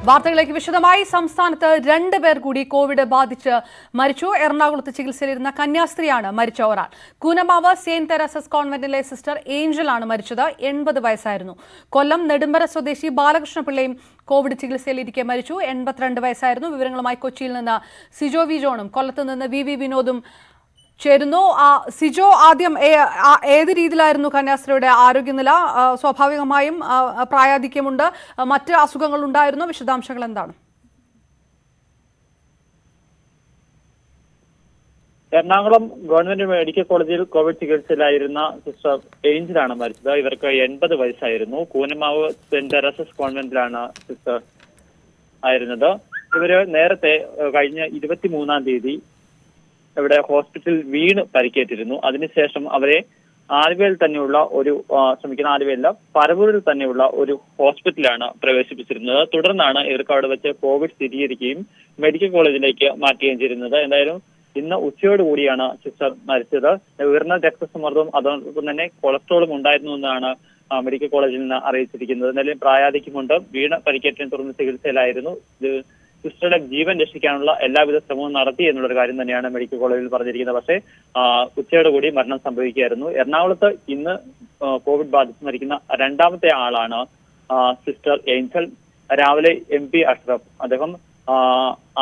വാർത്തകളിലേക്ക് വിശദമായി. സംസ്ഥാനത്ത് 2 പേർ കൂടി കോവിഡ് ബാധിച്ച് മരിച്ചു. എറണാകുളത്ത് ചികിത്സയിലിരുന്ന കന്യാസ്ത്രീയാണ് മരിച്ച ഒരാൾ. കൂനമാവ് സെന്റ് തെരേസസ് കോൺവെന്റിലെ സിസ്റ്റർ ഏഞ്ചലാണ് മരിച്ചത്. 80 വയസ്സായിരുന്നു. കൊല്ലം നെടുമ്പര സ്വദേശി ബാലകൃഷ്ണപിള്ളയും കോവിഡ് ചികിത്സയിലിരിക്കെ മരിച്ചു. 82 വയസ്സായിരുന്നു. വിവരങ്ങളുമായി കൊച്ചിയിൽ നിന്ന് സിജോ വി ജോണും കൊല്ലത്ത് നിന്ന് വി വിനോദും ചേരുന്നു. സിജോ, ആദ്യം ഏത് രീതിയിലായിരുന്നു കന്യാസ്ത്രീയുടെ ആരോഗ്യനില? സ്വാഭാവികമായും പ്രായാധിക്യമുണ്ട്, മറ്റ് അസുഖങ്ങൾ ഉണ്ടായിരുന്നു. വിശദാംശങ്ങൾ എന്താണ്? എറണാകുളം ഗവൺമെന്റ് മെഡിക്കൽ കോളേജിൽ കോവിഡ് ചികിത്സയിലായിരുന്ന സിസ്റ്റർ ഏഞ്ചലാണ് മരിച്ചത്. ഇവർക്ക് 80 വയസ്സായിരുന്നു. കൂനമാവ് സെന്റ് തെരേസസ് കോൺവെന്റിലാണ് സിസ്റ്റർ ആയിരുന്നത്. ഇവര് നേരത്തെ കഴിഞ്ഞ 23-ാം തീയതി ഇവിടെ ഹോസ്പിറ്റലിൽ വീണ് പരിക്കേറ്റിരുന്നു. അതിനുശേഷം അവരെ ആലുവയിൽ തന്നെയുള്ള ആലുവയില്ല പരവൂരിൽ തന്നെയുള്ള ഒരു ഹോസ്പിറ്റലാണ് പ്രവേശിപ്പിച്ചിരുന്നത്. തുടർന്നാണ് ഇവർക്ക് അവിടെ വെച്ച് കോവിഡ് സ്ഥിരീകരിക്കുകയും മെഡിക്കൽ കോളേജിലേക്ക് മാറ്റുകയും ചെയ്തിരുന്നത്. എന്തായാലും ഇന്ന് ഉച്ചയോടുകൂടിയാണ് സിസ്റ്റർ മരിച്ചത്. ഉയർന്ന രക്തസമ്മർദ്ദവും അതോടൊപ്പം തന്നെ കൊളസ്ട്രോളും ഉണ്ടായിരുന്നു എന്നാണ് മെഡിക്കൽ കോളേജിൽ നിന്ന് അറിയിച്ചിരിക്കുന്നത്. എന്തായാലും പ്രായാധിക്യമുണ്ട്. വീണ് പരിക്കേറ്റിനെ തുടർന്ന് ചികിത്സയിലായിരുന്നു. സിസ്റ്ററുടെ ജീവൻ രക്ഷിക്കാനുള്ള എല്ലാവിധ ശ്രമവും നടത്തി എന്നുള്ളൊരു കാര്യം തന്നെയാണ് മെഡിക്കൽ കോളേജിൽ പറഞ്ഞിരിക്കുന്നത്. പക്ഷേ ഉച്ചയോടുകൂടി മരണം സംഭവിക്കുകയായിരുന്നു. എറണാകുളത്ത് ഇന്ന് കോവിഡ് ബാധിച്ച് മരിക്കുന്ന 2ാമത്തെ ആളാണ് സിസ്റ്റർ ഏഞ്ചൽ. രാവിലെ MP അഷ്റഫ്, അദ്ദേഹം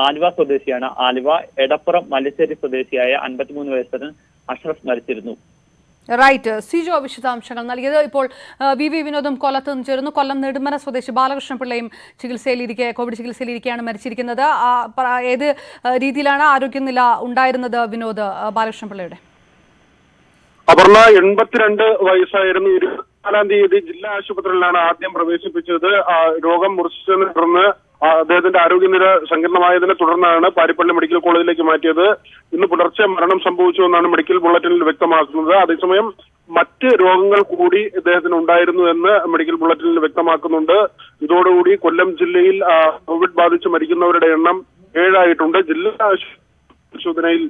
ആലുവ സ്വദേശിയാണ്. ആലുവ എടപ്പുറം മല്ലിശ്ശേരി സ്വദേശിയായ 53 വയസ്സുകാരൻ അഷ്റഫ് മരിച്ചിരുന്നു. റൈറ്റ്, സിജോ വിശദാംശങ്ങൾ നൽകിയത്. ഇപ്പോൾ വി വിനോദും കൊല്ലത്ത് നിന്ന് ചേരുന്നു. കൊല്ലം നെടുമന സ്വദേശി ബാലകൃഷ്ണപിള്ളയും കോവിഡ് ചികിത്സയിലിരിക്കെയാണ് മരിച്ചിരിക്കുന്നത്. ഏത് രീതിയിലാണ് ആരോഗ്യനില ഉണ്ടായിരുന്നത് വിനോദ് ബാലകൃഷ്ണപിള്ളയുടെ? അപർണ 82 വയസ്സായിരുന്നു. 24-ാം തീയതി ജില്ലാ ആശുപത്രിയിലാണ് ആദ്യം പ്രവേശിപ്പിച്ചത്. രോഗം മൂർച്ഛിച്ചതിനെ തുടർന്ന് അദ്ദേഹത്തിന്റെ ആരോഗ്യനില സങ്കീർണമായതിനെ തുടർന്നാണ് പാരിപ്പള്ളി മെഡിക്കൽ കോളേജിലേക്ക് മാറ്റിയത്. ഇന്ന് പുലർച്ചെ മരണം സംഭവിച്ചു എന്നാണ് മെഡിക്കൽ ബുള്ളറ്റിനിൽ വ്യക്തമാക്കുന്നത്. അതേസമയം മറ്റ് രോഗങ്ങൾ കൂടി ഇദ്ദേഹത്തിന് ഉണ്ടായിരുന്നു എന്ന് മെഡിക്കൽ ബുള്ളറ്റിനിൽ വ്യക്തമാക്കുന്നുണ്ട്. ഇതോടുകൂടി കൊല്ലം ജില്ലയിൽ കോവിഡ് ബാധിച്ച് മരിക്കുന്നവരുടെ എണ്ണം 7 ആയിട്ടുണ്ട്. ജില്ലാ പരിശോധനയിൽ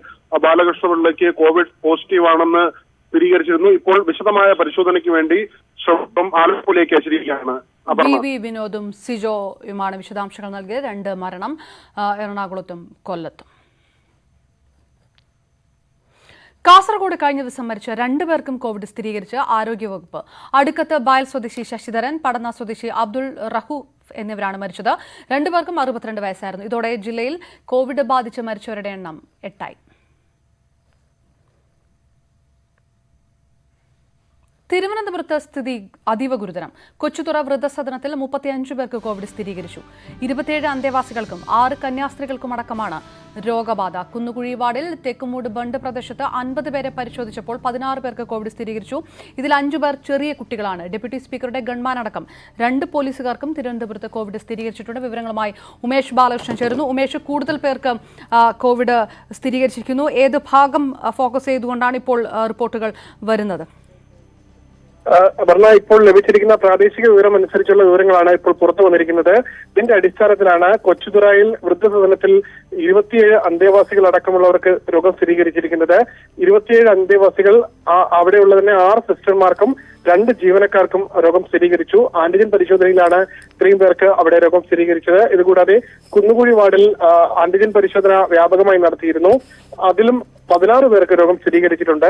ബാലകൃഷ്ണപിള്ളയ്ക്ക് കോവിഡ് പോസിറ്റീവ് ആണെന്ന് സ്ഥിരീകരിച്ചിരുന്നു. ഇപ്പോൾ വിശദമായ പരിശോധനയ്ക്ക് വേണ്ടി ശ്രമം ആലപ്പുഴയിലേക്ക് അയച്ചിരിക്കുകയാണ്. വി വിനോദും സിജോയുമാണ് വിശദാംശങ്ങൾ നൽകിയത്. 2 മരണം എറണാകുളത്തും കൊല്ലത്തും. കാസർഗോഡ് കഴിഞ്ഞ ദിവസം മരിച്ച 2 പേർക്കും കോവിഡ് സ്ഥിരീകരിച്ച് ആരോഗ്യവകുപ്പ്. അടുക്കത്ത് ബായൽ സ്വദേശി ശശിധരൻ, പടന്ന സ്വദേശി അബ്ദുൾ റഹൂഫ് എന്നിവരാണ് മരിച്ചത്. 2 പേർക്കും 62 വയസ്സായിരുന്നു. ഇതോടെ ജില്ലയിൽ കോവിഡ് ബാധിച്ച് മരിച്ചവരുടെ എണ്ണം 8 ആയി. തിരുവനന്തപുരത്ത് സ്ഥിതി അതീവ ഗുരുതരം. കൊച്ചുതുറ വൃദ്ധസദനത്തിൽ 35 പേർക്ക് കോവിഡ് സ്ഥിരീകരിച്ചു. 27 അന്തേവാസികൾക്കും 6 കന്യാസ്ത്രീകൾക്കും അടക്കമാണ് രോഗബാധ. കുന്നുകുഴി വാർഡിൽ തെക്കുമൂട് ബണ്ട് പ്രദേശത്ത് 50 പേരെ പരിശോധിച്ചപ്പോൾ 16 പേർക്ക് കോവിഡ് സ്ഥിരീകരിച്ചു. ഇതിൽ 5 പേർ ചെറിയ കുട്ടികളാണ്. ഡെപ്യൂട്ടി സ്പീക്കറുടെ ഗൺമാൻ അടക്കം 2 പോലീസുകാർക്കും തിരുവനന്തപുരത്ത് കോവിഡ് സ്ഥിരീകരിച്ചിട്ടുണ്ട്. വിവരങ്ങളുമായി ഉമേഷ് ബാലകൃഷ്ണൻ ചേരുന്നു. ഉമേഷ്, കൂടുതൽ പേർക്ക് കോവിഡ് സ്ഥിരീകരിച്ചിരിക്കുന്നു. ഏത് ഭാഗം ഫോക്കസ് ചെയ്തുകൊണ്ടാണ് ഇപ്പോൾ റിപ്പോർട്ടുകൾ വരുന്നത്? അപർണ, ഇപ്പോൾ ലഭിച്ചിരിക്കുന്ന പ്രാദേശിക വിവരം അനുസരിച്ചുള്ള വിവരങ്ങളാണ് ഇപ്പോൾ പുറത്തു വന്നിരിക്കുന്നത്. ഇതിന്റെ അടിസ്ഥാനത്തിലാണ് കൊച്ചുതുറയിൽ വൃദ്ധസദനത്തിൽ 27 അന്തേവാസികൾ അടക്കമുള്ളവർക്ക് രോഗം സ്ഥിരീകരിച്ചിരിക്കുന്നത്. 27 അന്തേവാസികൾ അവിടെയുള്ള തന്നെ 6 സിസ്റ്റർമാർക്കും 2 ജീവനക്കാർക്കും രോഗം സ്ഥിരീകരിച്ചു. ആന്റിജൻ പരിശോധനയിലാണ് ഇത്രയും പേർക്ക് അവിടെ രോഗം സ്ഥിരീകരിച്ചത്. ഇതുകൂടാതെ കുന്നുകുഴി വാർഡിൽ ആന്റിജൻ പരിശോധന വ്യാപകമായി നടത്തിയിരുന്നു. അതിലും 16 പേർക്ക് രോഗം സ്ഥിരീകരിച്ചിട്ടുണ്ട്.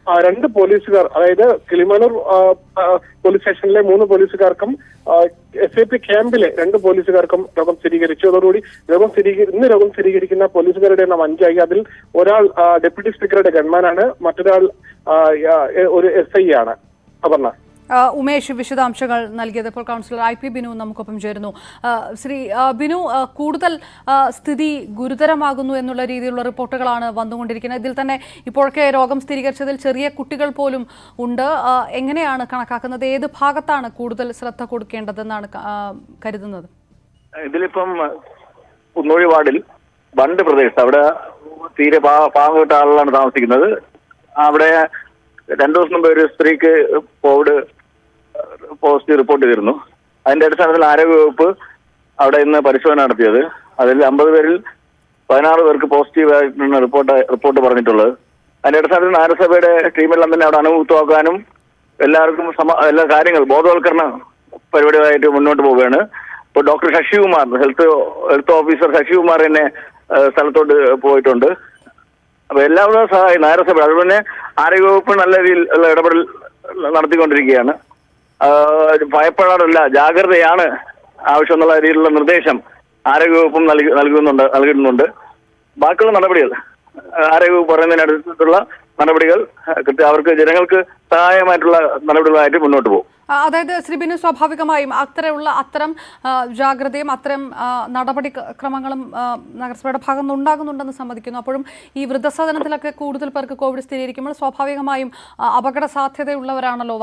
2 പോലീസുകാർ, അതായത് കിളിമാനൂർ പോലീസ് സ്റ്റേഷനിലെ 3 പോലീസുകാർക്കും SAP ക്യാമ്പിലെ 2 പോലീസുകാർക്കും രോഗം സ്ഥിരീകരിച്ചു. അതോടുകൂടി ഇന്ന് രോഗം സ്ഥിരീകരിക്കുന്ന പോലീസുകാരുടെ എണ്ണം 5 ആയി. അതിൽ ഒരാൾ ഡെപ്യൂട്ടി സ്പീക്കറുടെ ഗൺമാനാണ്, മറ്റൊരാൾ ഒരു SI ആണ്. അപർണ, ഉമേഷ് വിശദാംശങ്ങൾ നൽകിയത്. ഇപ്പോൾ കൗൺസിലർ IP ബിനു നമുക്കൊപ്പം ചേരുന്നു. ശ്രീ ബിനു, കൂടുതൽ സ്ഥിതി ഗുരുതരമാകുന്നു എന്നുള്ള രീതിയിലുള്ള റിപ്പോർട്ടുകളാണ് വന്നുകൊണ്ടിരിക്കുന്നത്. ഇതിൽ തന്നെ ഇപ്പോഴൊക്കെ രോഗം സ്ഥിരീകരിച്ചതിൽ ചെറിയ കുട്ടികൾ പോലും ഉണ്ട്. എങ്ങനെയാണ് കണക്കാക്കുന്നത്? ഏത് ഭാഗത്താണ് കൂടുതൽ ശ്രദ്ധ കൊടുക്കേണ്ടതെന്നാണ് കരുതുന്നത്? ഇതിലിപ്പം കുന്നോഴി വാർഡിൽ ബണ്ട് പ്രദേശത്ത്, അവിടെ തീരെ പാവപ്പെട്ട ആളുകളാണ് താമസിക്കുന്നത്. അവിടെ 2 ദിവസം മുമ്പ് ഒരു സ്ത്രീക്ക് കോവിഡ് പോസിറ്റീവ് റിപ്പോർട്ട് ചെയ്തിരുന്നു. അതിന്റെ അടിസ്ഥാനത്തിൽ ആരോഗ്യവകുപ്പ് അവിടെ ഇന്ന് പരിശോധന നടത്തിയത്. അതിൽ 50 പേരിൽ 16 പേർക്ക് പോസിറ്റീവ് ആയിട്ടാണ് റിപ്പോർട്ട് പറഞ്ഞിട്ടുള്ളത്. അതിന്റെ അടിസ്ഥാനത്തിൽ നഗരസഭയുടെ ടീമെല്ലാം തന്നെ അവിടെ അണുമുക്തമാക്കാനും എല്ലാവർക്കും എല്ലാ കാര്യങ്ങൾ ബോധവൽക്കരണ പരിപാടികളായിട്ട് മുന്നോട്ട് പോവുകയാണ്. ഇപ്പോൾ doctor Sasikumar health officer Sasikumar തന്നെ സ്ഥലത്തോട്ട് പോയിട്ടുണ്ട്. അപ്പൊ എല്ലാവരും സഹായം നഗരസഭ, അതുപോലെ തന്നെ ആരോഗ്യവകുപ്പ് നല്ല രീതിയിൽ ഇടപെടൽ നടത്തിക്കൊണ്ടിരിക്കുകയാണ്. ഭയപ്പെടാറില്ല, ജാഗ്രതയാണ് ആവശ്യം എന്നുള്ള രീതിയിലുള്ള നിർദ്ദേശം ആരോഗ്യവകുപ്പും നൽകുന്നുണ്ട്. ബാക്കിയുള്ള നടപടികൾ ആരോഗ്യവകുപ്പ് പറയുന്നതിനടുത്തുള്ള നടപടികൾ അവർക്ക് ജനങ്ങൾക്ക് സഹായമായിട്ടുള്ള നടപടികളായിട്ട് മുന്നോട്ട് പോകും. അതായത് ശ്രീ ബിനു, സ്വാഭാവികമായും അത്തരം ജാഗ്രതയും അത്തരം നടപടിക്രമങ്ങളും നഗരസഭയുടെ ഭാഗത്ത് നിന്ന് ഉണ്ടാകുന്നുണ്ടെന്ന് സമ്മതിക്കുന്നു. അപ്പോഴും ഈ വൃദ്ധസദനത്തിലൊക്കെ കൂടുതൽ പേർക്ക് കോവിഡ് സ്ഥിരീകരിക്കുമ്പോൾ സ്വാഭാവികമായും അപകട സാധ്യതയുള്ളവരാണല്ലോ,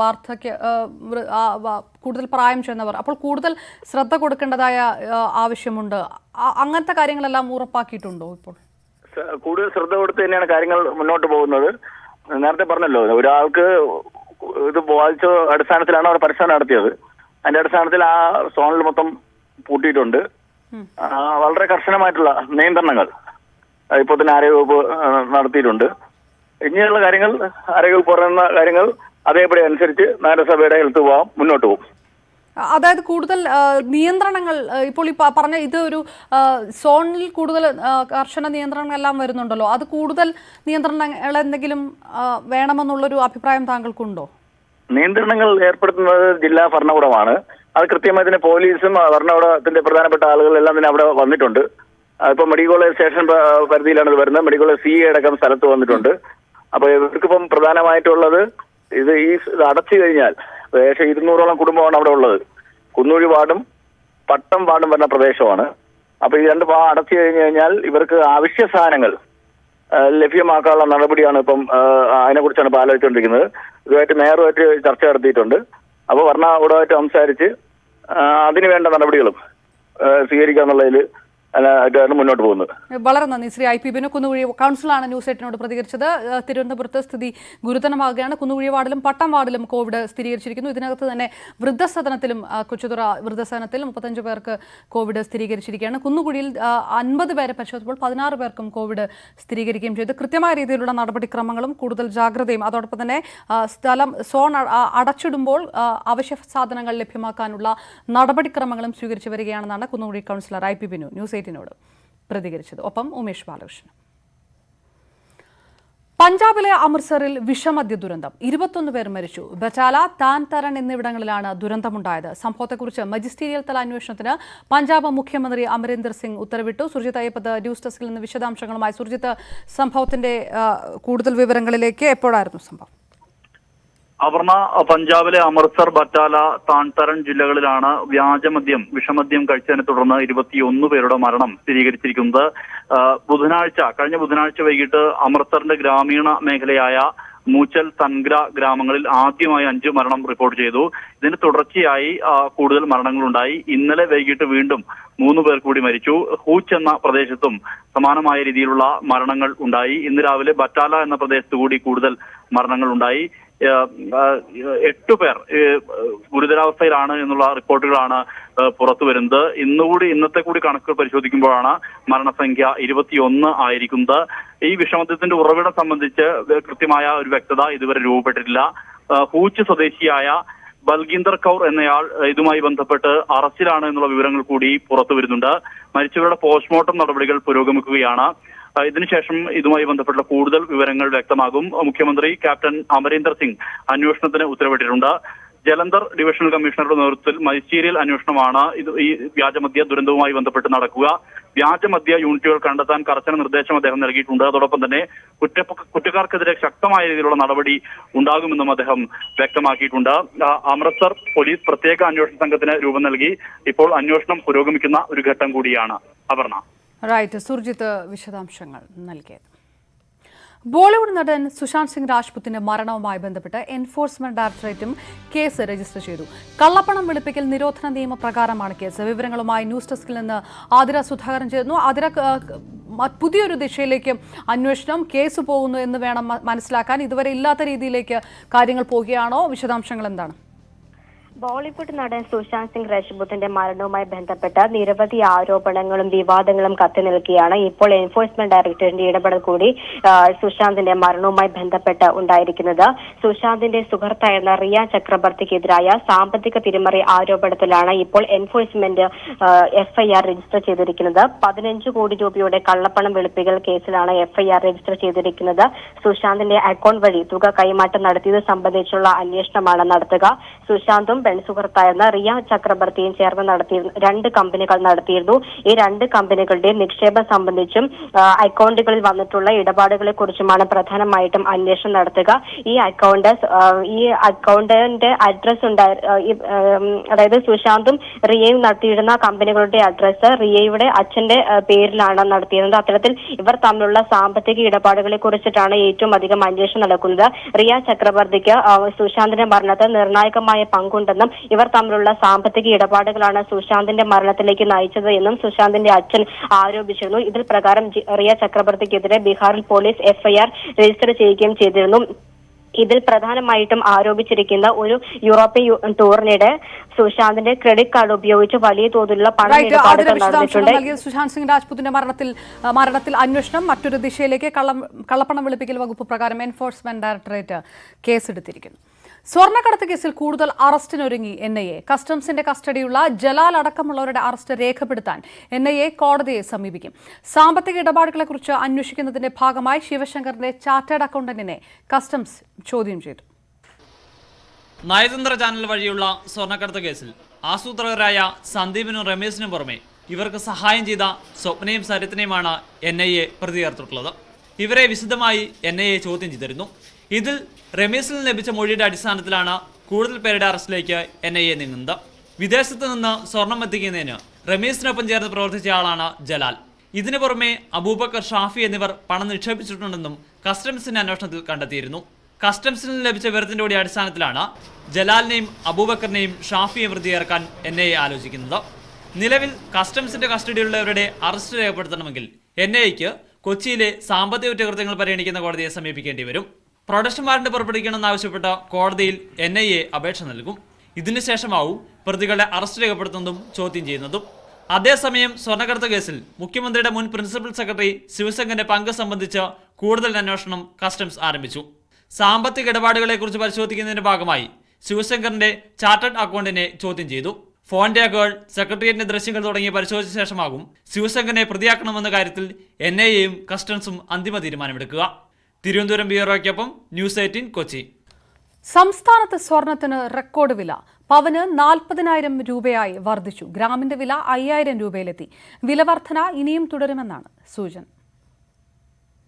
കൂടുതൽ പ്രായം ചെന്നവർ. അപ്പോൾ കൂടുതൽ ശ്രദ്ധ കൊടുക്കേണ്ടതായ ആവശ്യമുണ്ട്. അങ്ങനത്തെ കാര്യങ്ങളെല്ലാം ഉറപ്പാക്കിയിട്ടുണ്ടോ ഇപ്പോൾ? കൂടുതൽ ശ്രദ്ധ കൊടുത്ത് തന്നെയാണ് കാര്യങ്ങൾ മുന്നോട്ട് പോകുന്നത്. നേരത്തെ പറഞ്ഞല്ലോ, ഒരാൾക്ക് ഇത് ബാധിച്ച അടിസ്ഥാനത്തിലാണ് അവർ പരിശോധന നടത്തിയത്. അതിന്റെ അടിസ്ഥാനത്തിൽ ആ സോണിൽ മൊത്തം പൂട്ടിയിട്ടുണ്ട്. വളരെ കർശനമായിട്ടുള്ള നിയന്ത്രണങ്ങൾ ഇപ്പോൾ തന്നെ ആരോഗ്യവകുപ്പ് നടത്തിയിട്ടുണ്ട്. ഇനിയുള്ള കാര്യങ്ങൾ ആരോഗ്യവകുപ്പ് പറയുന്ന കാര്യങ്ങൾ അതേപടി അനുസരിച്ച് നഗരസഭയുടെ ഹെൽത്ത് വിഭാഗം മുന്നോട്ട് പോകും. അതായത് കൂടുതൽ നിയന്ത്രണങ്ങൾ ഇപ്പോൾ ഈ പറഞ്ഞ ഇത് ഒരു സോണിൽ കൂടുതൽ കർശന നിയന്ത്രണങ്ങളെല്ലാം വരുന്നുണ്ടല്ലോ, അത് കൂടുതൽ നിയന്ത്രണങ്ങൾ എന്തെങ്കിലും വേണമെന്നുള്ളൊരു അഭിപ്രായം താങ്കൾക്കുണ്ടോ? നിയന്ത്രണങ്ങൾ ഏർപ്പെടുത്തുന്നത് ജില്ലാ ഭരണകൂടമാണ്. അത് കൃത്യമായി തന്നെ പോലീസും ഭരണകൂടത്തിന്റെ പ്രധാനപ്പെട്ട ആളുകളെല്ലാം തന്നെ അവിടെ വന്നിട്ടുണ്ട്. ഇപ്പൊ മെഡിക്കൽ കോളേജ് സ്റ്റേഷൻ പരിധിയിലാണ് ഇത് വരുന്നത്. മെഡിക്കൽ കോളേജ് CA അടക്കം സ്ഥലത്ത് വന്നിട്ടുണ്ട്. അപ്പൊ ഇവർക്കിപ്പം പ്രധാനമായിട്ടുള്ളത് ഇത് അടച്ചു കഴിഞ്ഞാൽ ഏകദേശം 200ഓളം കുടുംബമാണ് അവിടെ ഉള്ളത്. കുന്നൂഴി വാർഡും പട്ടം വാർഡും വരുന്ന പ്രദേശമാണ്. അപ്പൊ ഈ രണ്ട് ഭാഗം അടച്ചു കഴിഞ്ഞു കഴിഞ്ഞാൽ ഇവർക്ക് ആവശ്യ സാധനങ്ങൾ ലഭ്യമാക്കാനുള്ള നടപടിയാണ് ഇപ്പം അതിനെക്കുറിച്ചാണ് ഇപ്പോൾ ആലോചിച്ചുകൊണ്ടിരിക്കുന്നത്. ഇതുമായിട്ട് മേയറുമായിട്ട് ചർച്ച നടത്തിയിട്ടുണ്ട്. അപ്പോൾ ഭരണകൂടമായിട്ട് സംസാരിച്ച് അതിന് വേണ്ട നടപടികളും സ്വീകരിക്കാന്നുള്ളതിൽ മുന്നോട്ട് പോകുന്നത്. വളരെ നന്ദി ശ്രീ IP ബിനു. കുന്നുകുഴി കൗൺസിലാണ് ന്യൂസ് 8നോട് പ്രതികരിച്ചത്. തിരുവനന്തപുരത്ത് സ്ഥിതി ഗുരുതരമാകുകയാണ്. കുന്നുകുഴി വാർഡിലും പട്ടം വാർഡിലും കോവിഡ് സ്ഥിരീകരിച്ചിരിക്കുന്നു. ഇതിനകത്ത് തന്നെ വൃദ്ധസദനത്തിലും കൊച്ചുതുറ വൃദ്ധസദനത്തിൽ 35 പേർക്ക് കോവിഡ് സ്ഥിരീകരിച്ചിരിക്കുകയാണ്. കുന്നുകുഴിയിൽ 50 പേരെ പരിശോധിച്ചപ്പോൾ 16 പേർക്കും കോവിഡ് സ്ഥിരീകരിക്കുകയും ചെയ്തു. കൃത്യമായ രീതിയിലുള്ള നടപടിക്രമങ്ങളും കൂടുതൽ ജാഗ്രതയും അതോടൊപ്പം തന്നെ സോൺ അടച്ചിടുമ്പോൾ അവശ്യ സാധനങ്ങൾ ലഭ്യമാക്കാനുള്ള നടപടിക്രമങ്ങളും സ്വീകരിച്ചു വരികയാണെന്നാണ് Kunnukuzhi councillor IP Binu news 8നോട് പ്രതികരിച്ചത്. ഒപ്പം ഉമേഷ് ബാലകൃഷ്ണൻ. പഞ്ചാബിലെ അമൃത്സറിൽ വിഷമദ്യ ദുരന്തം, 21 പേർ മരിച്ചു. ബറ്റാല, താൻ തരൺ എന്നിവിടങ്ങളിലാണ് ദുരന്തമുണ്ടായത്. സംഭവത്തെക്കുറിച്ച് മജിസ്റ്റീരിയൽ തല അന്വേഷണത്തിന് പഞ്ചാബ് മുഖ്യമന്ത്രി അമരീന്ദർ സിംഗ് ഉത്തരവിട്ടു. സുർജിത് അയ്യപ്പത് ന്യൂസ് ഡെസ്കിൽ നിന്ന് വിശദാംശങ്ങളുമായി. സുർജിത്ത്, സംഭവത്തിന്റെ കൂടുതൽ വിവരങ്ങളിലേക്ക്. എപ്പോഴായിരുന്നു സംഭവം? അപർണ, പഞ്ചാബിലെ അമൃത്സർ, ബറ്റാല, താൻതരൺ ജില്ലകളിലാണ് വിഷമദ്യം കഴിച്ചതിനെ തുടർന്ന് 21 പേരുടെ മരണം സ്ഥിരീകരിച്ചിരിക്കുന്നത്. കഴിഞ്ഞ ബുധനാഴ്ച വൈകിട്ട് അമൃത്സറിന്റെ ഗ്രാമീണ മേഖലയായ മൂച്ചൽ, തൻഗ്ര ഗ്രാമങ്ങളിൽ ആദ്യമായി 5 മരണം റിപ്പോർട്ട് ചെയ്തു. ഇതിന് തുടർച്ചയായി കൂടുതൽ മരണങ്ങളുണ്ടായി. ഇന്നലെ വൈകിട്ട് വീണ്ടും 3 പേർ കൂടി മരിച്ചു. ഹൂച്ച് എന്ന പ്രദേശത്തും സമാനമായ രീതിയിലുള്ള മരണങ്ങൾ ഉണ്ടായി. ഇന്ന് രാവിലെ ബറ്റാല എന്ന പ്രദേശത്ത് കൂടി കൂടുതൽ മരണങ്ങൾ ഉണ്ടായി. 8 പേർ ഗുരുതരാവസ്ഥയിലാണ് എന്നുള്ള റിപ്പോർട്ടുകളാണ് പുറത്തു വരുന്നത്. ഇന്നത്തെ കൂടി കണക്കുകൾ പരിശോധിക്കുമ്പോഴാണ് മരണസംഖ്യ 21 ആയിരിക്കുന്നത്. ഈ വിഷമദ്യത്തിന്റെ ഉറവിടം സംബന്ധിച്ച് കൃത്യമായ ഒരു വ്യക്തത ഇതുവരെ രൂപപ്പെട്ടിട്ടില്ല. ഹൂച്ച് സ്വദേശിയായ ബൽഗീന്ദർ കൗർ എന്നയാൾ ഇതുമായി ബന്ധപ്പെട്ട് അറസ്റ്റിലാണ് എന്നുള്ള വിവരങ്ങൾ കൂടി പുറത്തു വരുന്നുണ്ട്. മരിച്ചവരുടെ പോസ്റ്റ്മോർട്ടം നടപടികൾ പുരോഗമിക്കുകയാണ്. ഇതിനുശേഷം ഇതുമായി ബന്ധപ്പെട്ട കൂടുതൽ വിവരങ്ങൾ വ്യക്തമാകും. മുഖ്യമന്ത്രി ക്യാപ്റ്റൻ അമരീന്ദർ സിംഗ് അന്വേഷണത്തിന് ഉത്തരവിട്ടിട്ടുണ്ട്. ജലന്ധർ ഡിവിഷണൽ കമ്മീഷണറുടെ നേതൃത്വത്തിൽ മജിസ്റ്റീരിയൽ അന്വേഷണമാണ് ഈ വ്യാജമദ്യ ദുരന്തവുമായി ബന്ധപ്പെട്ട് നടക്കുക. വ്യാജമദ്യ യൂണിറ്റുകൾ കണ്ടെത്താൻ കർശന നിർദ്ദേശം അദ്ദേഹം നൽകിയിട്ടുണ്ട്. അതോടൊപ്പം തന്നെ കുറ്റക്കാർക്കെതിരെ ശക്തമായ രീതിയിലുള്ള നടപടി ഉണ്ടാകുമെന്നും അദ്ദേഹം വ്യക്തമാക്കിയിട്ടുണ്ട്. അമൃത്സർ പോലീസ് പ്രത്യേക അന്വേഷണ സംഘത്തിന് രൂപം നൽകി. ഇപ്പോൾ അന്വേഷണം പുരോഗമിക്കുന്ന ഒരു ഘട്ടം കൂടിയാണ്. അപർണ. റൈറ്റ്, സുർജിത്ത് വിശദാംശങ്ങൾ നൽകിയത്. ബോളിവുഡ് നടൻ സുശാന്ത് സിംഗ് രാജ്പുത്തിന്റെ മരണവുമായി ബന്ധപ്പെട്ട് എൻഫോഴ്സ്മെന്റ് ഡയറക്ടറേറ്റും കേസ് രജിസ്റ്റർ ചെയ്തു. കള്ളപ്പണം വെളുപ്പിക്കൽ നിരോധന നിയമപ്രകാരമാണ് കേസ്. വിവരങ്ങളുമായി ന്യൂസ് ഡെസ്കിൽ നിന്ന് ആതിര സുധാകരൻ ചേരുന്നു. ആതിര, പുതിയൊരു ദിശയിലേക്ക് അന്വേഷണം, കേസ് പോകുന്നു എന്ന് വേണം മനസ്സിലാക്കാൻ. ഇതുവരെ ഇല്ലാത്ത രീതിയിലേക്ക് കാര്യങ്ങൾ പോകുകയാണോ? വിശദാംശങ്ങൾ എന്താണ്? ബോളിവുഡ് നടൻ സുശാന്ത് സിംഗ് രജ്പൂത്തിന്റെ മരണവുമായി ബന്ധപ്പെട്ട് നിരവധി ആരോപണങ്ങളും വിവാദങ്ങളും കത്തി നിൽക്കുകയാണ്. ഇപ്പോൾ എൻഫോഴ്സ്മെന്റ് ഡയറക്ടറേറ്റിന്റെ ഇടപെടൽ കൂടി സുശാന്തിന്റെ മരണവുമായി ബന്ധപ്പെട്ട് ഉണ്ടായിരിക്കുന്നത്. സുശാന്തിന്റെ സുഹൃത്തായിരുന്ന റിയ ചക്രബർത്തിക്കെതിരായ സാമ്പത്തിക തിരിമറി ആരോപണത്തിലാണ് ഇപ്പോൾ എൻഫോഴ്സ്മെന്റ് FIR രജിസ്റ്റർ ചെയ്തിരിക്കുന്നത്. 15 കോടി രൂപയുടെ കള്ളപ്പണം വെളുപ്പിക്കൽ കേസിലാണ് FIR രജിസ്റ്റർ ചെയ്തിരിക്കുന്നത്. സുശാന്തിന്റെ അക്കൗണ്ട് വഴി തുക കൈമാറ്റം നടത്തിയത് സംബന്ധിച്ചുള്ള അന്വേഷണമാണ് നടത്തുക. സുശാന്തും സുഹൃത്തായിരുന്ന റിയ ചക്രബർത്തിയും ചേർന്ന് നടത്തിയിരുന്നു 2 കമ്പനികൾ നടത്തിയിരുന്നു. ഈ 2 കമ്പനികളുടെ നിക്ഷേപം സംബന്ധിച്ചും അക്കൗണ്ടുകളിൽ വന്നിട്ടുള്ള ഇടപാടുകളെ കുറിച്ചുമാണ് പ്രധാനമായിട്ടും അന്വേഷണം നടത്തുക. ഈ അക്കൗണ്ടിന്റെ അഡ്രസ് അതായത് സുശാന്തും റിയയും നടത്തിയിരുന്ന കമ്പനികളുടെ അഡ്രസ് റിയയുടെ അച്ഛന്റെ പേരിലാണ് നടത്തിയിരുന്നത്. അത്തരത്തിൽ ഇവർ തമ്മിലുള്ള സാമ്പത്തിക ഇടപാടുകളെ കുറിച്ചിട്ടാണ് ഏറ്റവും അധികം അന്വേഷണം നടക്കുന്നത്. റിയ ചക്രബർത്തിക്ക് സുശാന്തിന്റെ മരണത്തിൽ നിർണായകമായ പങ്കുണ്ടെന്നും ഇവർ തമ്മിലുള്ള സാമ്പത്തിക ഇടപാടുകളാണ് സുശാന്തിന്റെ മരണത്തിലേക്ക് നയിച്ചത് എന്നും സുശാന്തിന്റെ അച്ഛൻ ആരോപിച്ചിരുന്നു. ഇതിൽ പ്രകാരം റിയ ചക്രബർത്തിക്കെതിരെ ബീഹാറിൽ പോലീസ് FIR രജിസ്റ്റർ ചെയ്യുകയും ചെയ്തിരുന്നു. ഇതിൽ പ്രധാനമായിട്ടും ആരോപിച്ചിരിക്കുന്ന ഒരു യൂറോപ്യൻ ടൂറിനിടെ സുശാന്തിന്റെ ക്രെഡിറ്റ് കാർഡ് ഉപയോഗിച്ച് വലിയ തോതിലുള്ള പണമിടപാടുകൾ നടന്നിട്ടുണ്ട്. സുശാന്ത് സിംഗ് രാജ്പൂത്തിന്റെ മരണത്തിൽ അന്വേഷണം മറ്റൊരു ദിശയിലേക്ക്. കള്ളപ്പണം വെളുപ്പിക്കൽ വകുപ്പ് പ്രകാരം എൻഫോഴ്സ്മെന്റ് ഡയറക്ടറേറ്റ് കേസെടുത്തിരിക്കുന്നു. സ്വർണ്ണക്കടത്ത് കേസിൽ കൂടുതൽ അറസ്റ്റിനൊരുങ്ങി NIA. കസ്റ്റംസിന്റെ കസ്റ്റഡിയുള്ള ജലാൽ അടക്കമുള്ളവരുടെ അറസ്റ്റ് രേഖപ്പെടുത്താൻ NIA കോടതിയെ സമീപിക്കും. സാമ്പത്തിക ഇടപാടുകളെക്കുറിച്ച് അന്വേഷിക്കുന്നതിന്റെ ഭാഗമായി ശിവശങ്കറിന്റെ ചാർട്ടേഡ് അക്കൗണ്ടന്റിനെ കസ്റ്റംസ് ചോദ്യം ചെയ്തു. നയതന്ത്ര ചാനൽ വഴിയുള്ള സ്വർണ്ണക്കടത്ത് കേസിൽ ആസൂത്രകരായ സന്ദീപിനും രമേശിനും പുറമെ ഇവർക്ക് സഹായം ചെയ്ത സ്വപ്നയും സരിത്തിനെയുമാണ് NIA പ്രതി ചേർത്തിട്ടുള്ളത്. ഇവരെ വിശദമായി NIA ചോദ്യം ചെയ്തിരുന്നു. ഇതിൽ രമേശിൽ ലഭിച്ച മൊഴിയുടെ അടിസ്ഥാനത്തിലാണ് കൂടുതൽ പേരുടെ അറസ്റ്റിലേക്ക് NIA നീങ്ങുന്നത്. വിദേശത്ത് നിന്ന് സ്വർണം എത്തിക്കുന്നതിന് രമേശിനൊപ്പം ചേർന്ന് പ്രവർത്തിച്ച ആളാണ് ജലാൽ. ഇതിനു പുറമെ അബൂബക്കർ, ഷാഫി എന്നിവർ പണം നിക്ഷേപിച്ചിട്ടുണ്ടെന്നും കസ്റ്റംസിന്റെ അന്വേഷണത്തിൽ കണ്ടെത്തിയിരുന്നു. കസ്റ്റംസിൽ നിന്ന് ലഭിച്ച വിവരത്തിന്റെ കൂടി അടിസ്ഥാനത്തിലാണ് ജലാലിനെയും അബൂബക്കറിനെയും ഷാഫിയെയും പ്രതി ചേർക്കാൻ NIA ആലോചിക്കുന്നത്. നിലവിൽ കസ്റ്റംസിന്റെ കസ്റ്റഡിയിലുള്ളവരുടെ അറസ്റ്റ് രേഖപ്പെടുത്തണമെങ്കിൽ NIAക്ക് കൊച്ചിയിലെ സാമ്പത്തിക കുറ്റകൃത്യങ്ങൾ പരിഗണിക്കുന്ന കോടതിയെ സമീപിക്കേണ്ടി വരും. പ്രൊഡക്ഷൻ വാറന്റ് പുറപ്പെടുവിക്കണമെന്നാവശ്യപ്പെട്ട കോടതിയിൽ NIA അപേക്ഷ നൽകും. ഇതിനുശേഷമാവും പ്രതികളെ അറസ്റ്റ് രേഖപ്പെടുത്തുന്നതും ചോദ്യം ചെയ്യുന്നതും. അതേസമയം സ്വർണ്ണക്കടത്ത് കേസിൽ മുഖ്യമന്ത്രിയുടെ മുൻ പ്രിൻസിപ്പൽ സെക്രട്ടറി ശിവശങ്കറിന്റെ പങ്ക് സംബന്ധിച്ച് കൂടുതൽ അന്വേഷണം കസ്റ്റംസ് ആരംഭിച്ചു. സാമ്പത്തിക ഇടപാടുകളെക്കുറിച്ച് പരിശോധിക്കുന്നതിന്റെ ഭാഗമായി ശിവശങ്കറിന്റെ ചാർട്ടേഡ് അക്കൗണ്ടിനെ ചോദ്യം ചെയ്തു. ഫോൺ രേഖകൾ, സെക്രട്ടേറിയറ്റിന്റെ ദൃശ്യങ്ങൾ തുടങ്ങി പരിശോധിച്ച ശേഷമാകും ശിവശങ്കറിനെ പ്രതിയാക്കണമെന്ന കാര്യത്തിൽ NIAയും കസ്റ്റംസും അന്തിമ തീരുമാനമെടുക്കുക. തിരുവനന്തപുരം ബ്യൂറോയ്ക്കൊപ്പം ന്യൂസ് 18 കൊച്ചി. സംസ്ഥാനത്ത് സ്വർണത്തിന് റെക്കോർഡ് വില. പവന് 40,000 രൂപയായി വർദ്ധിച്ചു. ഗ്രാമിന്റെ വില 5,000 രൂപയിലെത്തി. വില വർധന ഇനിയും തുടരുമെന്നാണ് സൂചന.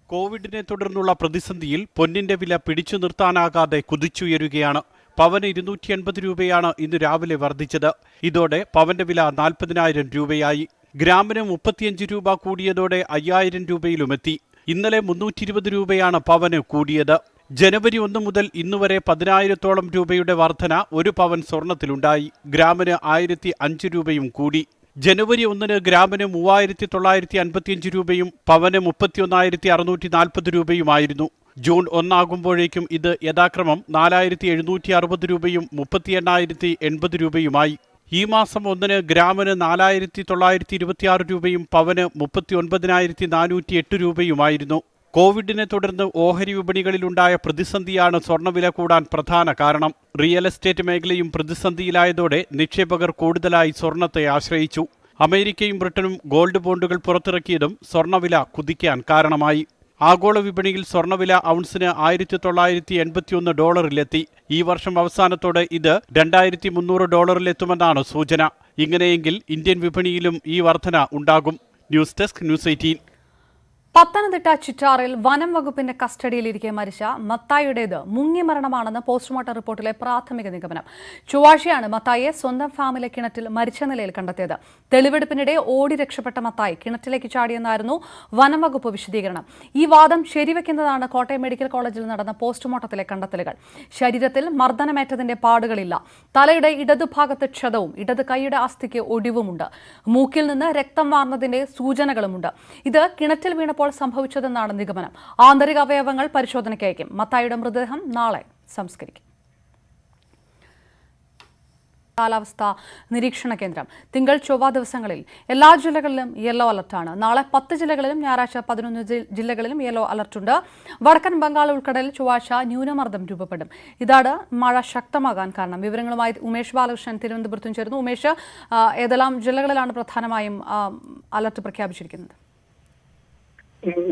കോവിഡിനെ തുടർന്നുള്ള പ്രതിസന്ധിയിൽ പൊന്നിന്റെ വില പിടിച്ചു നിർത്താനാകാതെ കുതിച്ചുയരുകയാണ്. പവന് 280 രൂപയാണ് ഇന്ന് രാവിലെ വർദ്ധിച്ചത്. ഇതോടെ പവന്റെ വില 40,000 രൂപയായി. ഗ്രാമിന് 35 രൂപ കൂടിയതോടെ 5,000 രൂപയിലുമെത്തി. ഇന്നലെ 320 രൂപയാണ് പവന് കൂടിയത്. ജനുവരി 1 മുതൽ ഇന്നുവരെ 10,000-ഓളം രൂപയുടെ വർധന ഒരു പവൻ സ്വർണത്തിലുണ്ടായി. ഗ്രാമിന് 1,005 രൂപയും കൂടി. ജനുവരി 1 ഗ്രാമിന് 3,955 രൂപയും പവന് 31,640 രൂപയുമായിരുന്നു. ജൂൺ 1 ആകുമ്പോഴേക്കും ഇത് യഥാക്രമം 4,760 രൂപയും 38,080 രൂപയുമായി. ഈ മാസം 1 ഗ്രാമിന് 4,926 രൂപയും പവന് 39,408 രൂപയുമായിരുന്നു. കോവിഡിനെ തുടർന്ന് ഓഹരി വിപണികളിലുണ്ടായ പ്രതിസന്ധിയാണ് സ്വർണ്ണവില കൂടാൻ പ്രധാന കാരണം. റിയൽ എസ്റ്റേറ്റ് മേഖലയും പ്രതിസന്ധിയിലായതോടെ നിക്ഷേപകർ കൂടുതലായി സ്വർണത്തെ ആശ്രയിച്ചു. അമേരിക്കയും ബ്രിട്ടനും ഗോൾഡ് ബോണ്ടുകൾ പുറത്തിറക്കിയതും സ്വർണ്ണവില കുതിക്കാൻ കാരണമായി. ആഗോള വിപണിയിൽ സ്വർണ്ണവില ഔൺസിന് $1,981 ഈ വർഷം അവസാനത്തോടെ ഇത് $2,300 സൂചന. ഇങ്ങനെയെങ്കിൽ ഇന്ത്യൻ വിപണിയിലും ഈ വർധന ഉണ്ടാകും. News desk news 18. പത്തനംതിട്ട ചിറ്റാറിൽ വനം വകുപ്പിന്റെ കസ്റ്റഡിയിലിരിക്കെ മരിച്ച മത്തായിയുടേത് മുങ്ങിമരണമാണെന്ന് പോസ്റ്റ്മോർട്ടം റിപ്പോർട്ടിലെ പ്രാഥമിക നിഗമനം. ചൊവ്വാഴ്ചയാണ് മത്തായിയെ സ്വന്തം ഫാമിലെ കിണറ്റിൽ മരിച്ച നിലയിൽ കണ്ടെത്തിയത്. തെളിവെടുപ്പിനിടെ ഓടി രക്ഷപ്പെട്ട മത്തായി കിണറ്റിലേക്ക് ചാടിയെന്നായിരുന്നു വനം വകുപ്പ് വിശദീകരണം. ഈ വാദം ശരിവെക്കുന്നതാണ് കോട്ടയം മെഡിക്കൽ കോളേജിൽ നടന്ന പോസ്റ്റ്മോർട്ടത്തിലെ കണ്ടെത്തലുകൾ. ശരീരത്തിൽ മർദ്ദനമേറ്റതിന്റെ പാടുകളില്ല. തലയുടെ ഇടതുഭാഗത്ത് ക്ഷതവും ഇടത് കൈയുടെ അസ്ഥിക്ക് ഒടിവുമുണ്ട്. മൂക്കിൽ നിന്ന് രക്തം വാർന്നതിന്റെ സൂചനകളുമുണ്ട്. ഇത് കിണറ്റിൽ വീണ സംഭവിച്ചതെന്നാണ് നിഗമനം. ആന്തരിക അവയവങ്ങൾ പരിശോധനയ്ക്ക് അയക്കും. മത്തായിയുടെ മൃതദേഹം നാളെ സംസ്കരിക്കും. കാലാവസ്ഥാ നിരീക്ഷണ കേന്ദ്രം തിങ്കൾ ചൊവ്വ ദിവസങ്ങളിൽ എല്ലാ ജില്ലകളിലും യെല്ലോ അലർട്ടാണ്. നാളെ 10 ജില്ലകളിലും ഞായറാഴ്ച 11 ജില്ലകളിലും യെല്ലോ അലർട്ടുണ്ട്. വടക്കൻ ബംഗാൾ ഉൾക്കടലിൽ ചൊവ്വാഴ്ച ന്യൂനമർദ്ദം രൂപപ്പെടും. ഇതാണ് മഴ ശക്തമാകാൻ കാരണം. വിവരങ്ങളുമായി ഉമേഷ് ബാലകൃഷ്ണൻ തിരുവനന്തപുരത്തും ചേർന്നു. ഉമേഷ്, ഏതെല്ലാം ജില്ലകളിലാണ് പ്രധാനമായും അലർട്ട് പ്രഖ്യാപിച്ചിരിക്കുന്നത്?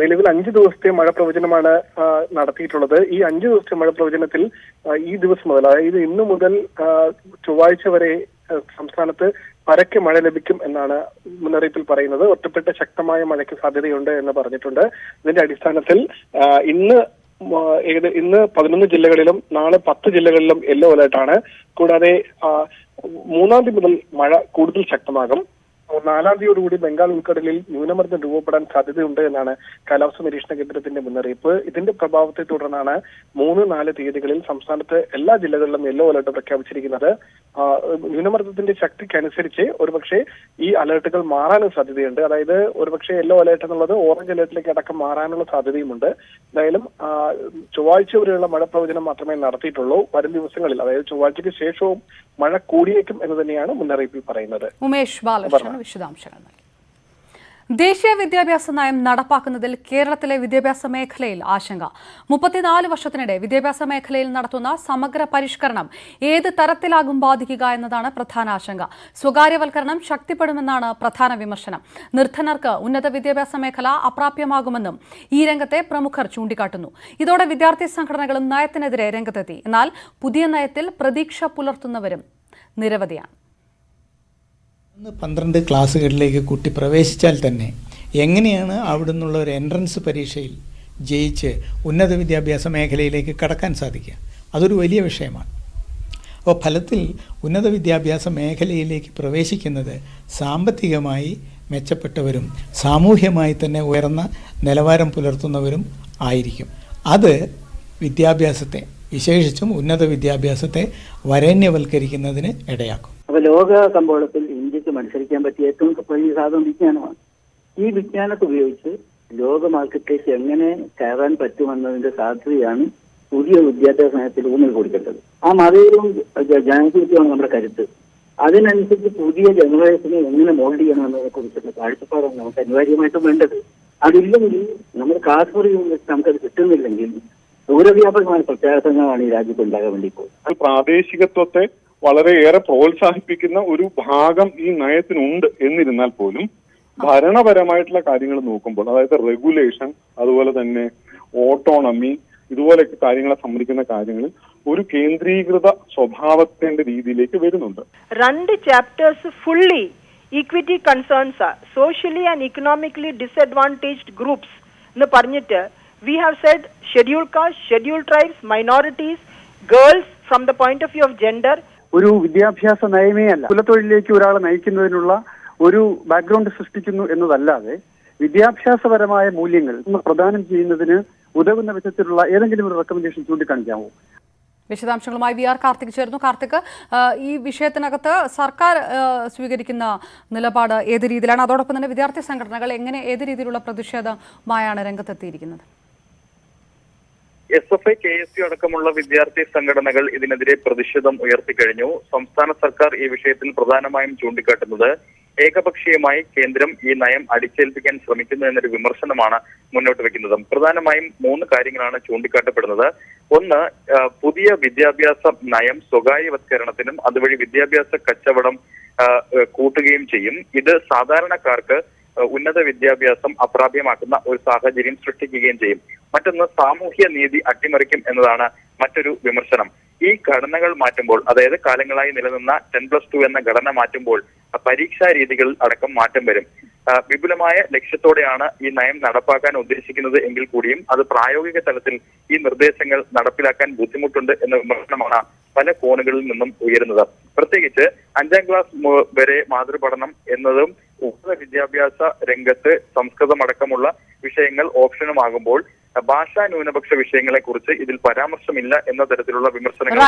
നിലവിൽ 5 ദിവസത്തെ മഴ പ്രവചനമാണ് നടത്തിയിട്ടുള്ളത്. ഈ 5 ദിവസത്തെ മഴ പ്രവചനത്തിൽ ഈ ദിവസം മുതൽ, അതായത് ഇന്നു മുതൽ ചൊവ്വാഴ്ച വരെ സംസ്ഥാനത്ത് പരക്കെ മഴ ലഭിക്കും എന്നാണ് മുന്നറിയിപ്പിൽ പറയുന്നത്. ഒറ്റപ്പെട്ട ശക്തമായ മഴയ്ക്ക് സാധ്യതയുണ്ട് എന്ന് പറഞ്ഞിട്ടുണ്ട്. ഇതിന്റെ അടിസ്ഥാനത്തിൽ ഇന്ന് 11 ജില്ലകളിലും നാളെ 10 ജില്ലകളിലും യെല്ലോ അലേർട്ടാണ്. കൂടാതെ 3-ാം തീയതി മുതൽ മഴ കൂടുതൽ ശക്തമാകും. 4-ാം തീയതിയോടുകൂടി ബംഗാൾ ഉൾക്കടലിൽ ന്യൂനമർദ്ദം രൂപപ്പെടാൻ സാധ്യതയുണ്ട് എന്നാണ് കാലാവസ്ഥാ നിരീക്ഷണ കേന്ദ്രത്തിന്റെ മുന്നറിയിപ്പ്. ഇതിന്റെ പ്രഭാവത്തെ തുടർന്നാണ് 3-4 തീയതികളിൽ സംസ്ഥാനത്ത് എല്ലാ ജില്ലകളിലും യെല്ലോ അലർട്ട് പ്രഖ്യാപിച്ചിരിക്കുന്നത്. ന്യൂനമർദ്ദത്തിന്റെ ശക്തിക്കനുസരിച്ച് ഒരുപക്ഷെ ഈ അലർട്ടുകൾ മാറാനും സാധ്യതയുണ്ട്. അതായത് ഒരുപക്ഷെ യെല്ലോ അലർട്ട് എന്നുള്ളത് ഓറഞ്ച് അലർട്ടിലേക്ക് അടക്കം മാറാനുള്ള സാധ്യതയുമുണ്ട്. എന്തായാലും ചൊവ്വാഴ്ച വരെയുള്ള മഴ പ്രവചനം മാത്രമേ നടത്തിയിട്ടുള്ളൂ. വരും ദിവസങ്ങളിൽ, അതായത് ചൊവ്വാഴ്ചയ്ക്ക് ശേഷവും മഴ കൂടിയേക്കും എന്ന് തന്നെയാണ് മുന്നറിയിപ്പിൽ പറയുന്നത്. ഉമേഷ് ബാലകൃഷ്ണൻ വിശദാംശങ്ങൾ നൽകി. ദേശീയ വിദ്യാഭ്യാസ നയം നടപ്പാക്കുന്നതിൽ കേരളത്തിലെ വിദ്യാഭ്യാസ മേഖലയിൽ ആശങ്ക. 34 വർഷത്തിനിടെ വിദ്യാഭ്യാസ മേഖലയിൽ നടത്തുന്ന സമഗ്ര പരിഷ്കരണം ഏത് തരത്തിലാകും ബാധിക്കുക എന്നതാണ് പ്രധാന ആശങ്ക. സ്വകാര്യവൽക്കരണം ശക്തിപ്പെടുമെന്നാണ് പ്രധാന വിമർശനം. നിർധനർക്ക് ഉന്നത വിദ്യാഭ്യാസ മേഖല അപ്രാപ്യമാകുമെന്നും ഈ രംഗത്തെ പ്രമുഖർ ചൂണ്ടിക്കാട്ടുന്നു. ഇതോടെ വിദ്യാർത്ഥി സംഘടനകളും നയത്തിനെതിരെ രംഗത്തെത്തി. എന്നാൽ പുതിയ നയത്തിൽ പ്രതീക്ഷ പുലർത്തുന്നവരും നിരവധിയാണ്. 12 ക്ലാസ്സുകളിലേക്ക് കുട്ടി പ്രവേശിച്ചാൽ തന്നെ എങ്ങനെയാണ് അവിടെ നിന്നുള്ള ഒരു എൻട്രൻസ് പരീക്ഷയിൽ ജയിച്ച് ഉന്നത വിദ്യാഭ്യാസ മേഖലയിലേക്ക് കടക്കാൻ സാധിക്കുക? അതൊരു വലിയ വിഷയമാണ്. അപ്പോൾ ഫലത്തിൽ ഉന്നത വിദ്യാഭ്യാസ മേഖലയിലേക്ക് പ്രവേശിക്കുന്നത് സാമ്പത്തികമായി മെച്ചപ്പെട്ടവരും സാമൂഹ്യമായി തന്നെ ഉയർന്ന നിലവാരം പുലർത്തുന്നവരും ആയിരിക്കും. അത് വിദ്യാഭ്യാസത്തെ, വിശേഷിച്ചും ഉന്നത വിദ്യാഭ്യാസത്തെ വരേണ്യവൽക്കരിക്കുന്നതിന് ഇടയാക്കും. അപ്പോൾ ലോക കമ്പോളത്തിൽ ഇന്ത്യക്ക് മത്സരിക്കാൻ പറ്റിയ ഏറ്റവും വലിയ സാധനം വിജ്ഞാനമാണ്. ഈ വിജ്ഞാനത്തെ ഉപയോഗിച്ച് ലോക മാർക്കറ്റിലേക്ക് എങ്ങനെ കയറാൻ പറ്റുമെന്നതിന്റെ സാധ്യതയാണ് പുതിയ വിദ്യാഭ്യാസ നയത്തിൽ ഊന്നൽ കൊടുക്കേണ്ടത്. ആ മതവും ജനകീയത്വമാണ് നമ്മുടെ കരുത്ത്. അതിനനുസരിച്ച് പുതിയ ജനറേഷനെ എങ്ങനെ മോൾഡ് ചെയ്യണമെന്നതിനെ കുറിച്ചുള്ള കാഴ്ചപ്പാടാണ് നമുക്ക് അനിവാര്യമായിട്ടും വേണ്ടത്. അതില്ലെങ്കിൽ നമ്മൾ ക്ലാസ് മുറിയിൽ വെച്ച് നമുക്കത് കിട്ടുന്നില്ലെങ്കിൽ ദൂരവ്യാപകമായ പ്രത്യാഘാതങ്ങളാണ് ഈ രാജ്യത്ത് ഉണ്ടാകാൻ വേണ്ടി പോകുന്നത്. പ്രാദേശികത്വത്തെ വളരെയേറെ പ്രോത്സാഹിപ്പിക്കുന്ന ഒരു ഭാഗം ഈ നയത്തിനുണ്ട്. എന്നിരുന്നാൽ പോലും ഭരണപരമായിട്ടുള്ള കാര്യങ്ങൾ നോക്കുമ്പോൾ, അതായത് റെഗുലേഷൻ, അതുപോലെ തന്നെ ഓട്ടോണമി, ഇതുപോലെയൊക്കെ കാര്യങ്ങളെ സംബന്ധിക്കുന്ന കാര്യങ്ങളിൽ ഒരു കേന്ദ്രീകൃത സ്വഭാവത്തിന്റെ രീതിയിലേക്ക് വരുന്നുണ്ട്. 2 chapters fully equity concerns socially and economically disadvantaged groups എന്ന് പറഞ്ഞിട്ട് we have said scheduled caste, scheduled tribes, minorities, girls from the point of view of gender. ഒരു വിദ്യാഭ്യാസ നയമേ അല്ല കുലത്തൊഴിലേക്ക് ഒരാളെ നയിക്കുന്നതിനുള്ള ഒരു ബാക്ക്ഗ്രൗണ്ട് സൃഷ്ടിക്കുന്നു എന്നതല്ലാതെ വിദ്യാഭ്യാസപരമായ മൂല്യങ്ങൾ പ്രദാനം ചെയ്യുന്നതിന് ഉതകുന്ന വിധത്തിലുള്ള ഏതെങ്കിലും ഒരു റെക്കമെൻഡേഷൻ ചൂണ്ടിക്കാണിക്കാമോ? വിശദാംശങ്ങളുമായി വി ആർ കാർത്തിക് ചേർന്നു. കാർത്തിക്, ഈ വിഷയത്തിനകത്ത് സർക്കാർ സ്വീകരിക്കുന്ന നിലപാട് ഏത് രീതിയിലാണ്? അതോടൊപ്പം തന്നെ വിദ്യാർത്ഥി സംഘടനകൾ ഏത് രീതിയിലുള്ള പ്രതിഷേധമായാണ് രംഗത്തെത്തിയിരിക്കുന്നത്? SFI, KSU അടക്കമുള്ള വിദ്യാർത്ഥി സംഘടനകൾ ഇതിനെതിരെ പ്രതിഷേധം ഉയർത്തിക്കഴിഞ്ഞു. സംസ്ഥാന സർക്കാർ ഈ വിഷയത്തിൽ പ്രധാനമായും ചൂണ്ടിക്കാട്ടുന്നത് ഏകപക്ഷീയമായി കേന്ദ്രം ഈ നയം അടിച്ചേൽപ്പിക്കാൻ ശ്രമിക്കുന്നു എന്നൊരു വിമർശനമാണ് മുന്നോട്ട് വെക്കുന്നത്. പ്രധാനമായും 3 കാര്യങ്ങളാണ് ചൂണ്ടിക്കാട്ടപ്പെടുന്നത്. ഒന്ന്, പുതിയ വിദ്യാഭ്യാസ നയം സ്വകാര്യവത്കരണത്തിനും അതുവഴി വിദ്യാഭ്യാസ കച്ചവടം കൂട്ടുകയും ചെയ്യും. ഇത് സാധാരണക്കാർക്ക് ഉന്നത വിദ്യാഭ്യാസം അപ്രാപ്യമാക്കുന്ന ഒരു സാഹചര്യം സൃഷ്ടിക്കുകയും ചെയ്യും. മറ്റൊന്ന്, സാമൂഹ്യ നീതി അട്ടിമറിക്കും എന്നതാണ് മറ്റൊരു വിമർശനം. ഈ ഘടനകൾ മാറ്റുമ്പോൾ, അതായത് കാലങ്ങളായി നിലനിന്ന 10+2 എന്ന ഘടന മാറ്റുമ്പോൾ പരീക്ഷാ രീതികളിൽ അടക്കം മാറ്റം വരും. വിപുലമായ ലക്ഷ്യത്തോടെയാണ് ഈ നയം നടപ്പാക്കാൻ ഉദ്ദേശിക്കുന്നത് എങ്കിൽ കൂടിയും അത് പ്രായോഗിക തലത്തിൽ ഈ നിർദ്ദേശങ്ങൾ നടപ്പിലാക്കാൻ ബുദ്ധിമുട്ടുണ്ട് എന്ന വിമർശനമാണ് പല കോണുകളിൽ നിന്നും ഉയരുന്നത്. പ്രത്യേകിച്ച് 5ാം ക്ലാസ് വരെ മാതൃപഠനം എന്നതും ഉന്നത വിദ്യാഭ്യാസ രംഗത്ത് സംസ്കൃതമടക്കമുള്ള വിഷയങ്ങൾ ഓപ്ഷനുമാകുമ്പോൾ ഭാഷാ ന്യൂനപക്ഷ വിഷയങ്ങളെ കുറിച്ച് ഇതിൽ പരാമർശമില്ല എന്ന തരത്തിലുള്ള വിമർശനങ്ങൾ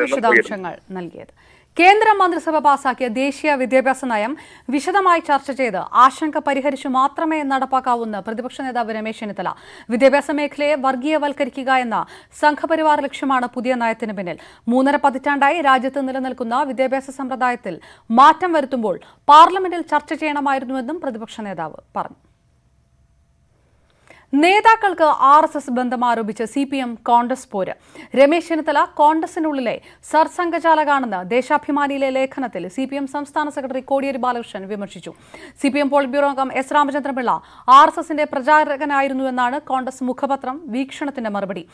വിശദാംശങ്ങൾ നൽകിയത്. കേന്ദ്ര മന്ത്രിസഭ പാസാക്കിയ ദേശീയ വിദ്യാഭ്യാസ നയം വിശദമായി ചർച്ച ചെയ്ത് ആശങ്ക പരിഹരിച്ചു മാത്രമേ നടപ്പാക്കാവൂന്ന് പ്രതിപക്ഷ നേതാവ് രമേശ് ചെന്നിത്തല. വിദ്യാഭ്യാസ മേഖലയെ വർഗീയവൽക്കരിക്കുക എന്ന സംഘപരിവാർ ലക്ഷ്യമാണ് പുതിയ നയത്തിന് പിന്നിൽ. 3.5 പതിറ്റാണ്ടായി രാജ്യത്ത് നിലനിൽക്കുന്ന വിദ്യാഭ്യാസ സമ്പ്രദായത്തിൽ മാറ്റം വരുത്തുമ്പോൾ പാർലമെന്റിൽ ചർച്ച ചെയ്യണമായിരുന്നുവെന്നും പ്രതിപക്ഷ നേതാവ് പറഞ്ഞു. നേതാക്കൾക്ക് RSS ബന്ധം ആരോപിച്ച് CPM കോൺഗ്രസ് പോര്. രമേശ് ചെന്നിത്തല കോൺഗ്രസിനുള്ളിലെ സർസംഘചാലകാണെന്ന് ദേശാഭിമാനിയിലെ ലേഖനത്തിൽ CPM സംസ്ഥാന സെക്രട്ടറി കോടിയേരി ബാലകൃഷ്ണൻ വിമർശിച്ചു. CPM പോളിറ്റ് ബ്യൂറോ അംഗം S രാമചന്ദ്രപിള്ള RSSന്റെ പ്രചാരകനായിരുന്നുവെന്നാണ് കോൺഗ്രസ് മുഖപത്രം വീക്ഷണത്തിന്റെ മറുപടി.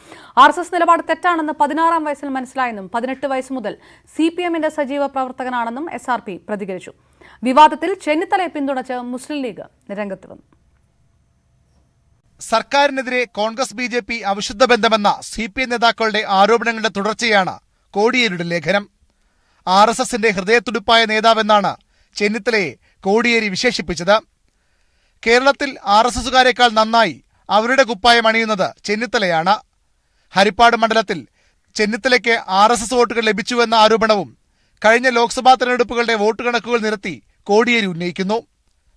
RSS നിലപാട് തെറ്റാണെന്ന് 16-ാം വയസ്സിൽ മനസ്സിലായെന്നും 18 വയസ്സ് മുതൽ CPMന്റെ സജീവ പ്രവർത്തകനാണെന്നും SRP പ്രതികരിച്ചു. വിവാദത്തിൽ ചെന്നിത്തലയെ പിന്തുണച്ച് മുസ്ലിം ലീഗ് രംഗത്ത് വന്നു. സർക്കാരിനെതിരെ കോൺഗ്രസ് BJP അവിശുദ്ധ ബന്ധമെന്ന CPM നേതാക്കളുടെ ആരോപണങ്ങളുടെ തുടർച്ചയാണ് കോടിയേരിയുടെ ലേഖനം. RSSന്റെ ഹൃദയത്തുടിപ്പായ നേതാവെന്നാണ് ചെന്നിത്തലയെ കോടിയേരി വിശേഷിപ്പിച്ചത്. കേരളത്തിൽ RSSകാരേക്കാൾ നന്നായി അവരുടെ കുപ്പായം അണിയുന്നത് ചെന്നിത്തലയാണ്. ഹരിപ്പാട് മണ്ഡലത്തിൽ ചെന്നിത്തലയ്ക്ക് RSS വോട്ടുകൾ ലഭിച്ചുവെന്ന ആരോപണവും കഴിഞ്ഞ ലോക്സഭാ തെരഞ്ഞെടുപ്പുകളുടെ വോട്ട് കണക്കുകൾ നിരത്തി കോടിയേരി ഉന്നയിക്കുന്നു.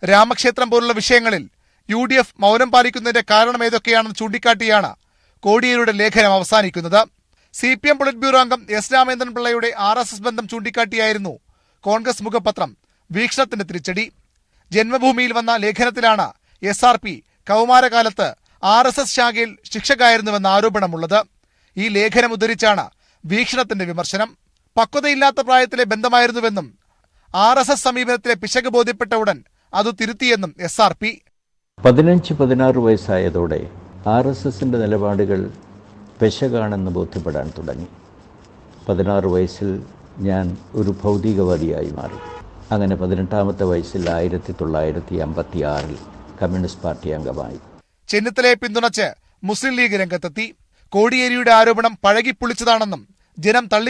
രാമക്ഷേത്രം പോലുള്ള വിഷയങ്ങളിൽ UDF മൗനം പാലിക്കുന്നതിന്റെ കാരണം ഏതൊക്കെയാണെന്ന് ചൂണ്ടിക്കാട്ടിയാണ് കോടിയേരിയുടെ ലേഖനം അവസാനിക്കുന്നത്. CPM പോളിറ്റ് ബ്യൂറോ അംഗം S രാമചന്ദ്രപിള്ളയുടെ RSS ബന്ധം ചൂണ്ടിക്കാട്ടിയായിരുന്നു കോൺഗ്രസ് മുഖപത്രം വീക്ഷണത്തിന്റെ തിരിച്ചടി. ജന്മഭൂമിയിൽ വന്ന ലേഖനത്തിലാണ് SRP കൗമാരകാലത്ത് RSS ശാഖയിൽ ശിക്ഷകായിരുന്നുവെന്ന ആരോപണമുള്ളത്. ഈ ലേഖനം ഉദ്ധരിച്ചാണ് വീക്ഷണത്തിന്റെ വിമർശനം. പക്വതയില്ലാത്ത പ്രായത്തിലെ ബന്ധമായിരുന്നുവെന്നും RSS സമീപനത്തിലെ പിശക് ബോധ്യപ്പെട്ട ഉടൻ അത് തിരുത്തിയെന്നും SRP. 15-16 വയസ്സായതോടെ RSSന്റെ നിലപാടുകൾ പെശകാണെന്ന് ബോധ്യപ്പെടാൻ തുടങ്ങി. 16 വയസ്സിൽ ഞാൻ ഒരു ഭൗതികവാദിയായി മാറി. അങ്ങനെ 18-ാമത്തെ വയസ്സിൽ 1956 കമ്മ്യൂണിസ്റ്റ് പാർട്ടി അംഗമായി. ചെന്നിത്തലയെ പിന്തുണച്ച് മുസ്ലിം ലീഗ് രംഗത്തെത്തി. കോടിയേരിയുടെ ആരോപണം പഴകിപ്പൊളിച്ചതാണെന്നും ജനം തള്ളി